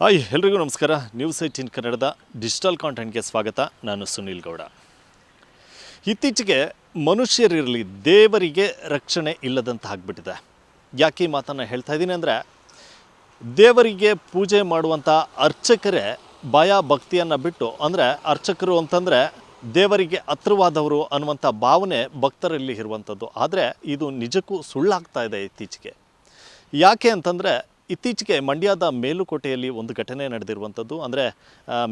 Hi ಎಲ್ರಿಗೂ ನಮಸ್ಕಾರ. News 18 ಕನ್ನಡದ ಡಿಜಿಟಲ್ ಕಾಂಟೆಂಟ್ಗೆ ಸ್ವಾಗತ. ನಾನು ಸುನಿಲ್ ಗೌಡ. ಇತ್ತೀಚೆಗೆ ಮನುಷ್ಯರಿರಲಿ ದೇವರಿಗೆ ರಕ್ಷಣೆ ಇಲ್ಲದಂತ ಆಗಿಬಿಟ್ಟಿದೆ. ಯಾಕೆ ಈ ಮಾತನ್ನು ಹೇಳ್ತಾ ಇದ್ದೀನಿ ಅಂದರೆ, ದೇವರಿಗೆ ಪೂಜೆ ಮಾಡುವಂಥ ಅರ್ಚಕರೇ ಭಯ ಭಕ್ತಿಯನ್ನು ಬಿಟ್ಟು, ಅಂದರೆ ಅರ್ಚಕರು ಅಂತಂದರೆ ದೇವರಿಗೆ ಹತ್ರವಾದವರು ಅನ್ನುವಂಥ ಭಾವನೆ ಭಕ್ತರಲ್ಲಿ ಇರುವಂಥದ್ದು. ಆದರೆ ಇದು ನಿಜಕ್ಕೂ ಸುಳ್ಳಾಗ್ತಾ ಇದೆ ಇತ್ತೀಚೆಗೆ. ಯಾಕೆ ಅಂತಂದರೆ, ಇತ್ತೀಚೆಗೆ ಮಂಡ್ಯದ ಮೇಲುಕೋಟೆಯಲ್ಲಿ ಒಂದು ಘಟನೆ ನಡೆದಿರುವಂಥದ್ದು. ಅಂದರೆ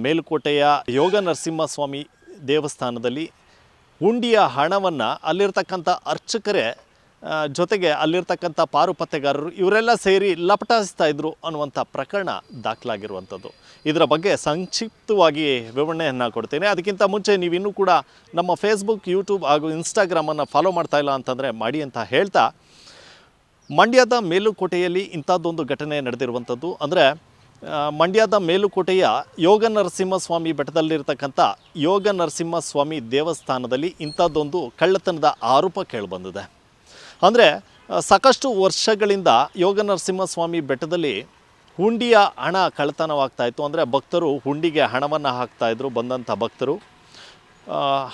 ಮೇಲುಕೋಟೆಯ ಯೋಗ ನರಸಿಂಹಸ್ವಾಮಿ ದೇವಸ್ಥಾನದಲ್ಲಿ ಹುಂಡಿಯ ಹಣವನ್ನು ಅಲ್ಲಿರ್ತಕ್ಕಂಥ ಅರ್ಚಕರೇ ಜೊತೆಗೆ ಅಲ್ಲಿರ್ತಕ್ಕಂಥ ಪಾರುಪತ್ಯಗಾರರು ಇವರೆಲ್ಲ ಸೇರಿ ಲಪಟಾಯಿಸ್ತಾ ಇದ್ರು ಅನ್ನುವಂಥ ಪ್ರಕರಣ ದಾಖಲಾಗಿರುವಂಥದ್ದು. ಇದರ ಬಗ್ಗೆ ಸಂಕ್ಷಿಪ್ತವಾಗಿ ವಿವರಣೆಯನ್ನು ಕೊಡ್ತೇನೆ. ಅದಕ್ಕಿಂತ ಮುಂಚೆ ನೀವಿನ್ನೂ ಕೂಡ ನಮ್ಮ ಫೇಸ್ಬುಕ್, ಯೂಟ್ಯೂಬ್ ಹಾಗೂ ಇನ್ಸ್ಟಾಗ್ರಾಮನ್ನು ಫಾಲೋ ಮಾಡ್ತಾ ಇಲ್ಲ ಅಂತಂದರೆ ಮಾಡಿ ಅಂತ ಹೇಳ್ತಾ, ಮಂಡ್ಯದ ಮೇಲುಕೋಟೆಯಲ್ಲಿ ಇಂಥದ್ದೊಂದು ಘಟನೆ ನಡೆದಿರುವಂಥದ್ದು. ಅಂದರೆ ಮಂಡ್ಯದ ಮೇಲುಕೋಟೆಯ ಯೋಗ ನರಸಿಂಹಸ್ವಾಮಿ ಬೆಟ್ಟದಲ್ಲಿರ್ತಕ್ಕಂಥ ಯೋಗ ನರಸಿಂಹಸ್ವಾಮಿ ದೇವಸ್ಥಾನದಲ್ಲಿ ಇಂಥದ್ದೊಂದು ಕಳ್ಳತನದ ಆರೋಪ ಕೇಳಿಬಂದಿದೆ. ಅಂದರೆ ಸಾಕಷ್ಟು ವರ್ಷಗಳಿಂದ ಯೋಗ ನರಸಿಂಹಸ್ವಾಮಿ ಬೆಟ್ಟದಲ್ಲಿ ಹುಂಡಿಯ ಹಣ ಕಳ್ಳತನವಾಗ್ತಾಯಿತ್ತು. ಅಂದರೆ ಭಕ್ತರು ಹುಂಡಿಗೆ ಹಣವನ್ನು ಹಾಕ್ತಾಯಿದ್ರು. ಬಂದಂಥ ಭಕ್ತರು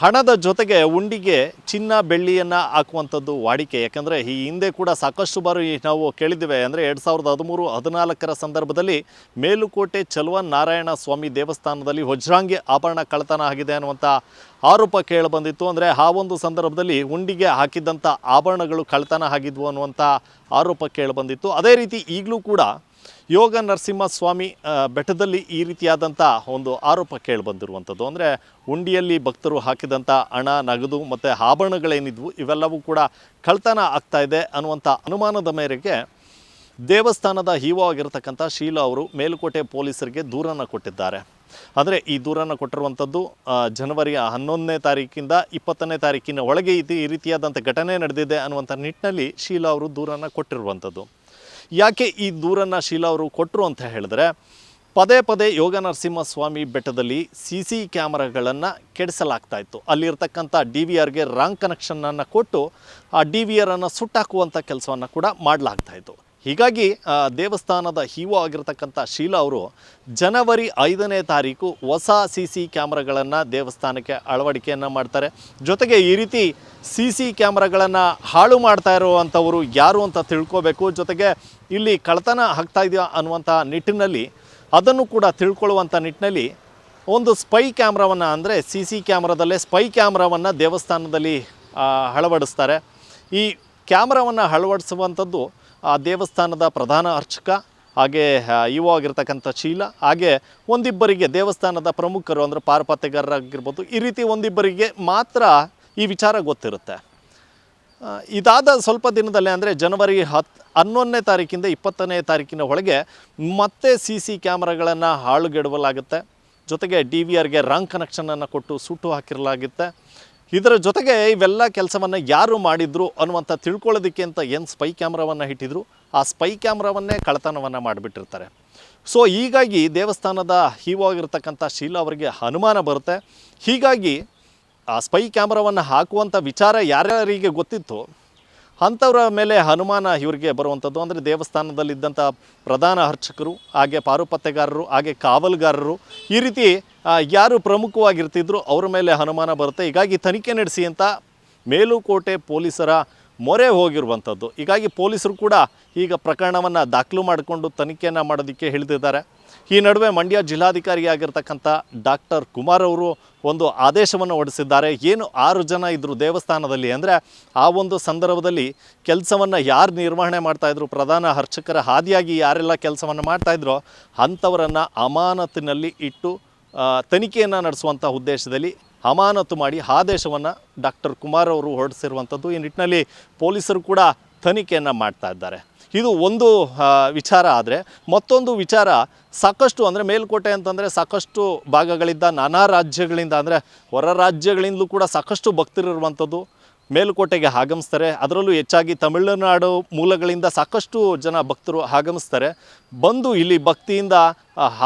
ಹಣದ ಜೊತೆಗೆ ಹುಂಡಿಗೆ ಚಿನ್ನ ಬೆಳ್ಳಿಯನ್ನು ಹಾಕುವಂಥದ್ದು ವಾಡಿಕೆ. ಯಾಕಂದರೆ ಈ ಹಿಂದೆ ಕೂಡ ಸಾಕಷ್ಟು ಬಾರಿ ನಾವು ಕೇಳಿದ್ದೇವೆ. ಅಂದರೆ 2013-14 ಸಂದರ್ಭದಲ್ಲಿ ಮೇಲುಕೋಟೆ ಚಲುವನ್ ನಾರಾಯಣ ಸ್ವಾಮಿ ದೇವಸ್ಥಾನದಲ್ಲಿ ವಜ್ರಾಂಗಿ ಆಭರಣ ಕಳ್ಳತನ ಆಗಿದೆ ಅನ್ನುವಂಥ ಆರೋಪ ಕೇಳಿಬಂದಿತ್ತು. ಅಂದರೆ ಆ ಒಂದು ಸಂದರ್ಭದಲ್ಲಿ ಹುಂಡಿಗೆ ಹಾಕಿದ್ದಂಥ ಆಭರಣಗಳು ಕಳ್ಳತನ ಆಗಿದ್ವು ಅನ್ನುವಂಥ ಆರೋಪ ಕೇಳಿಬಂದಿತ್ತು. ಅದೇ ರೀತಿ ಈಗಲೂ ಕೂಡ ಯೋಗ ನರಸಿಂಹಸ್ವಾಮಿ ಬೆಟ್ಟದಲ್ಲಿ ಈ ರೀತಿಯಾದಂಥ ಒಂದು ಆರೋಪ ಕೇಳಿಬಂದಿರುವಂಥದ್ದು. ಅಂದರೆ ಹುಂಡಿಯಲ್ಲಿ ಭಕ್ತರು ಹಾಕಿದಂಥ ಹಣ, ನಗದು ಮತ್ತು ಆಭರಣಗಳೇನಿದ್ವು ಇವೆಲ್ಲವೂ ಕೂಡ ಕಳ್ಳತನ ಆಗ್ತಾಯಿದೆ ಅನ್ನುವಂಥ ಅನುಮಾನದ ಮೇರೆಗೆ ದೇವಸ್ಥಾನದ ಇಒ ಆಗಿರತಕ್ಕಂಥ ಶೀಲಾ ಅವರು ಮೇಲುಕೋಟೆ ಪೊಲೀಸರಿಗೆ ದೂರನ್ನು ಕೊಟ್ಟಿದ್ದಾರೆ. ಅಂದರೆ ಈ ದೂರನ್ನು ಕೊಟ್ಟಿರುವಂಥದ್ದು ಜನವರಿ 11ನೇ ತಾರೀಕಿಂದ 20ನೇ ತಾರೀಕಿನ ಒಳಗೆ ಈ ರೀತಿಯಾದಂಥ ಘಟನೆ ನಡೆದಿದೆ ಅನ್ನುವಂಥ ನಿಟ್ಟಿನಲ್ಲಿ ಶೀಲಾ ಅವರು ದೂರನ್ನು ಕೊಟ್ಟಿರುವಂಥದ್ದು. ಯಾಕೆ ಈ ದೂರನ್ನು ಶೀಲಾ ಅವರು ಕೊಟ್ಟರು ಅಂತ ಹೇಳಿದ್ರೆ, ಪದೇ ಪದೇ ಯೋಗ ನರಸಿಂಹಸ್ವಾಮಿ ಬೆಟ್ಟದಲ್ಲಿ CC ಕ್ಯಾಮರಾಗಳನ್ನು ಕೆಡಿಸಲಾಗ್ತಾಯಿತ್ತು. ಅಲ್ಲಿರ್ತಕ್ಕಂಥ DVRಗೆ ರಾಂಗ್ ಕನೆಕ್ಷನನ್ನು ಕೊಟ್ಟು ಆ DVRನ್ನು ಸುಟ್ಟಾಕುವಂಥ ಕೆಲಸವನ್ನು ಕೂಡ ಮಾಡಲಾಗ್ತಾಯಿತ್ತು. ಹೀಗಾಗಿ ದೇವಸ್ಥಾನದ ಇಒ ಆಗಿರ್ತಕ್ಕಂಥ ಶೀಲಾ ಅವರು ಜನವರಿ 5ನೇ ತಾರೀಕು ಹೊಸ CC ಕ್ಯಾಮ್ರಾಗಳನ್ನು ದೇವಸ್ಥಾನಕ್ಕೆ ಅಳವಡಿಕೆಯನ್ನು ಮಾಡ್ತಾರೆ. ಜೊತೆಗೆ ಈ ರೀತಿ CC ಕ್ಯಾಮ್ರಾಗಳನ್ನು ಹಾಳು ಮಾಡ್ತಾ ಇರುವಂಥವರು ಯಾರು ಅಂತ ತಿಳ್ಕೋಬೇಕು. ಜೊತೆಗೆ ಇಲ್ಲಿ ಕಳ್ಳತನ ಆಗ್ತಾ ಇದೆಯಾ ಅನ್ನುವಂಥ ನಿಟ್ಟಿನಲ್ಲಿ ಅದನ್ನು ಕೂಡ ತಿಳ್ಕೊಳ್ಳುವಂಥ ನಿಟ್ಟಿನಲ್ಲಿ ಒಂದು ಸ್ಪೈ ಕ್ಯಾಮ್ರಾವನ್ನು, ಅಂದರೆ CC ಕ್ಯಾಮ್ರಾದಲ್ಲೇ ಸ್ಪೈ ಕ್ಯಾಮ್ರಾವನ್ನು ದೇವಸ್ಥಾನದಲ್ಲಿ ಅಳವಡಿಸ್ತಾರೆ. ಈ ಕ್ಯಾಮ್ರಾವನ್ನು ಅಳವಡಿಸುವಂಥದ್ದು ಆ ದೇವಸ್ಥಾನದ ಪ್ರಧಾನ ಅರ್ಚಕ, ಹಾಗೆ ಇಒ ಆಗಿರ್ತಕ್ಕಂಥ ಶೀಲಾ, ಹಾಗೆ ಒಂದಿಬ್ಬರಿಗೆ ದೇವಸ್ಥಾನದ ಪ್ರಮುಖರು ಅಂದರೆ ಪಾರುಪತ್ಯಗಾರರಾಗಿರ್ಬೋದು, ಈ ರೀತಿ ಒಂದಿಬ್ಬರಿಗೆ ಮಾತ್ರ ಈ ವಿಚಾರ ಗೊತ್ತಿರುತ್ತೆ. ಇದಾದ ಸ್ವಲ್ಪ ದಿನದಲ್ಲೇ, ಅಂದರೆ ಜನವರಿ 11ನೇ ತಾರೀಕಿಂದ 20ನೇ ತಾರೀಕಿನ ಒಳಗೆ ಮತ್ತೆ CC ಕ್ಯಾಮ್ರಾಗಳನ್ನು ಹಾಳುಗೆಡವಲಾಗುತ್ತೆ. ಜೊತೆಗೆ DVRಗೆ ರಾಂಗ್ ಕನೆಕ್ಷನನ್ನು ಕೊಟ್ಟು ಸುಟ್ಟು ಹಾಕಿರಲಾಗುತ್ತೆ. ಇದರ ಜೊತೆಗೆ ಇವೆಲ್ಲ ಕೆಲಸವನ್ನು ಯಾರು ಮಾಡಿದ್ರು ಅನ್ನುವಂಥ ತಿಳ್ಕೊಳ್ಳೋದಕ್ಕೆ ಅಂತ ಏನು ಸ್ಪೈ ಕ್ಯಾಮ್ರಾವನ್ನು ಇಟ್ಟಿದ್ರು, ಆ ಸ್ಪೈ ಕ್ಯಾಮ್ರಾವನ್ನೇ ಕಳ್ಳತನವನ್ನು ಮಾಡಿಬಿಟ್ಟಿರ್ತಾರೆ. ಸೊ ಹೀಗಾಗಿ ದೇವಸ್ಥಾನದ ಇಒ ಆಗಿರ್ತಕ್ಕಂಥ ಶೀಲಾ ಅವರಿಗೆ ಅನುಮಾನ ಬರುತ್ತೆ. ಹೀಗಾಗಿ ಆ ಸ್ಪೈ ಕ್ಯಾಮ್ರಾವನ್ನು ಹಾಕುವಂಥ ವಿಚಾರ ಯಾರ್ಯಾರಿಗೆ ಗೊತ್ತಿತ್ತು ಅಂಥವ್ರ ಮೇಲೆ ಅನುಮಾನ ಇವರಿಗೆ ಬರುವಂಥದ್ದು. ಅಂದರೆ ದೇವಸ್ಥಾನದಲ್ಲಿದ್ದಂಥ ಪ್ರಧಾನ ಅರ್ಚಕರು, ಹಾಗೆ ಪಾರುಪತ್ಯಗಾರರು, ಹಾಗೆ ಕಾವಲುಗಾರರು, ಈ ರೀತಿ ಯಾರು ಪ್ರಮುಖವಾಗಿರ್ತಿದ್ರು ಅವ್ರ ಮೇಲೆ ಅನುಮಾನ ಬರುತ್ತೆ. ಹೀಗಾಗಿ ತನಿಖೆ ನಡೆಸಿ ಅಂತ ಮೇಲುಕೋಟೆ ಪೊಲೀಸರ ಮೊರೆ ಹೋಗಿರುವಂಥದ್ದು. ಹೀಗಾಗಿ ಪೊಲೀಸರು ಕೂಡ ಈಗ ಪ್ರಕರಣವನ್ನು ದಾಖಲು ಮಾಡಿಕೊಂಡು ತನಿಖೆಯನ್ನು ಮಾಡೋದಕ್ಕೆ ಹೇಳಿದ್ದಾರೆ. ಈ ನಡುವೆ ಮಂಡ್ಯ ಜಿಲ್ಲಾಧಿಕಾರಿಯಾಗಿರ್ತಕ್ಕಂಥ ಡಾಕ್ಟರ್ ಕುಮಾರ್ ಅವರು ಒಂದು ಆದೇಶವನ್ನು ಹೊರಡಿಸಿದ್ದಾರೆ. ಏನು 6 ಜನ ಇದ್ದರು ದೇವಸ್ಥಾನದಲ್ಲಿ, ಅಂದರೆ ಆ ಒಂದು ಸಂದರ್ಭದಲ್ಲಿ ಕೆಲಸವನ್ನು ಯಾರು ನಿರ್ವಹಣೆ ಮಾಡ್ತಾಯಿದ್ರು, ಪ್ರಧಾನ ಅರ್ಚಕರ ಹಾದಿಯಾಗಿ ಯಾರೆಲ್ಲ ಕೆಲಸವನ್ನು ಮಾಡ್ತಾಯಿದ್ರೋ ಅಂಥವರನ್ನು ಅಮಾನತಿನಲ್ಲಿ ಇಟ್ಟು ತನಿಖೆಯನ್ನು ನಡೆಸುವಂಥ ಉದ್ದೇಶದಲ್ಲಿ ಅಮಾನತು ಮಾಡಿ ಆದೇಶವನ್ನು ಡಾಕ್ಟರ್ ಕುಮಾರ್ ಅವರು ಹೊರಡಿಸಿರುವಂಥದ್ದು. ಈ ನಿಟ್ಟಿನಲ್ಲಿ ಪೊಲೀಸರು ಕೂಡ ತನಿಖೆಯನ್ನು ಮಾಡ್ತಾ ಇದ್ದಾರೆ. ಇದು ಒಂದು ವಿಚಾರ. ಆದರೆ ಮತ್ತೊಂದು ವಿಚಾರ, ಸಾಕಷ್ಟು, ಅಂದರೆ ಮೇಲುಕೋಟೆ ಅಂತಂದರೆ ಸಾಕಷ್ಟು ಭಾಗಗಳಿಂದ, ನಾನಾ ರಾಜ್ಯಗಳಿಂದ, ಅಂದರೆ ಹೊರ ರಾಜ್ಯಗಳಿಂದಲೂ ಕೂಡ ಸಾಕಷ್ಟು ಭಕ್ತರಿರುವಂಥದ್ದು ಮೇಲುಕೋಟೆಗೆ ಆಗಮಿಸ್ತಾರೆ. ಅದರಲ್ಲೂ ಹೆಚ್ಚಾಗಿ ತಮಿಳುನಾಡು ಮೂಲಗಳಿಂದ ಸಾಕಷ್ಟು ಜನ ಭಕ್ತರು ಆಗಮಿಸ್ತಾರೆ. ಬಂದು ಇಲ್ಲಿ ಭಕ್ತಿಯಿಂದ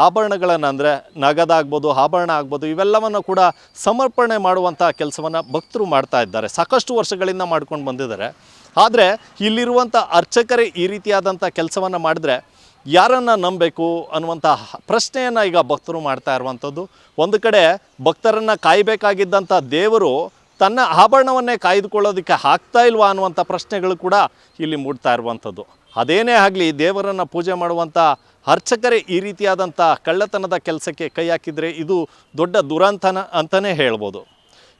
ಆಭರಣಗಳನ್ನು, ಅಂದರೆ ನಗದಾಗ್ಬೋದು, ಆಭರಣ ಆಗ್ಬೋದು, ಇವೆಲ್ಲವನ್ನು ಕೂಡ ಸಮರ್ಪಣೆ ಮಾಡುವಂಥ ಕೆಲಸವನ್ನು ಭಕ್ತರು ಮಾಡ್ತಾ ಇದ್ದಾರೆ. ಸಾಕಷ್ಟು ವರ್ಷಗಳಿಂದ ಮಾಡ್ಕೊಂಡು ಬಂದಿದ್ದಾರೆ. ಆದರೆ ಇಲ್ಲಿರುವಂಥ ಅರ್ಚಕರೇ ಈ ರೀತಿಯಾದಂಥ ಕೆಲಸವನ್ನು ಮಾಡಿದ್ರೆ ಯಾರನ್ನು ನಂಬಬೇಕು ಅನ್ನುವಂಥ ಪ್ರಶ್ನೆಯನ್ನು ಈಗ ಭಕ್ತರು ಮಾಡ್ತಾ ಇರುವಂಥದ್ದು. ಒಂದು ಕಡೆ ಭಕ್ತರನ್ನು ಕಾಯಬೇಕಾಗಿದ್ದಂಥ ದೇವರು ತನ್ನ ಆಭರಣವನ್ನೇ ಕಾಯ್ದುಕೊಳ್ಳೋದಕ್ಕೆ ಆಗ್ತಾ ಇಲ್ವಾ ಅನ್ನುವಂಥ ಪ್ರಶ್ನೆಗಳು ಕೂಡ ಇಲ್ಲಿ ಮೂಡ್ತಾ ಇರುವಂಥದ್ದು. ಅದೇನೇ ಆಗಲಿ, ದೇವರನ್ನು ಪೂಜೆ ಮಾಡುವಂಥ ಅರ್ಚಕರೇ ಈ ರೀತಿಯಾದಂಥ ಕಳ್ಳತನದ ಕೆಲಸಕ್ಕೆ ಕೈ ಹಾಕಿದರೆ ಇದು ದೊಡ್ಡ ದುರಂತನ ಅಂತಲೇ ಹೇಳ್ಬೋದು.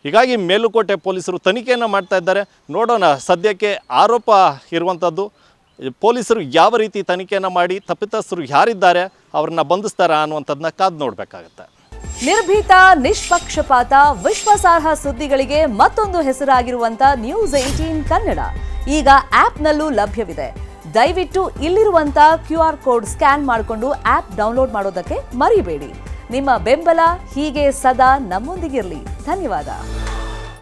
ಹೀಗಾಗಿ ಮೇಲುಕೋಟೆ ಪೊಲೀಸರು ತನಿಖೆಯನ್ನು ಮಾಡ್ತಾ ಇದ್ದಾರೆ. ನೋಡೋಣ, ಸದ್ಯಕ್ಕೆ ಆರೋಪ ಇರುವಂಥದ್ದು. ಪೊಲೀಸರು ಯಾವ ರೀತಿ ತನಿಖೆಯನ್ನು ಮಾಡಿ ತಪ್ಪಿತಸ್ಥರು ಯಾರಿದ್ದಾರೆ ಅವ್ರನ್ನ ಬಂಧಿಸ್ತಾರಾ ಅನ್ನುವಂಥದ್ದನ್ನ ಕಾದು ನೋಡಬೇಕಾಗತ್ತೆ. ನಿರ್ಭೀತ, ನಿಷ್ಪಕ್ಷಪಾತ, ವಿಶ್ವಾಸಾರ್ಹ ಸುದ್ದಿಗಳಿಗೆ ಮತ್ತೊಂದು ಹೆಸರಾಗಿರುವಂತ News18 ಕನ್ನಡ ಈಗ ಆಪ್ನಲ್ಲೂ ಲಭ್ಯವಿದೆ. ದಯವಿಟ್ಟು ಇಲ್ಲಿರುವಂತ QR ಕೋಡ್ ಸ್ಕ್ಯಾನ್ ಮಾಡಿಕೊಂಡು ಆಪ್ ಡೌನ್ಲೋಡ್ ಮಾಡೋದಕ್ಕೆ ಮರಿಬೇಡಿ. ನಿಮ್ಮ ಬೆಂಬಲ ಹೀಗೆ ಸದಾ ನಮ್ಮೊಂದಿಗಿರಲಿ. ಧನ್ಯವಾದ.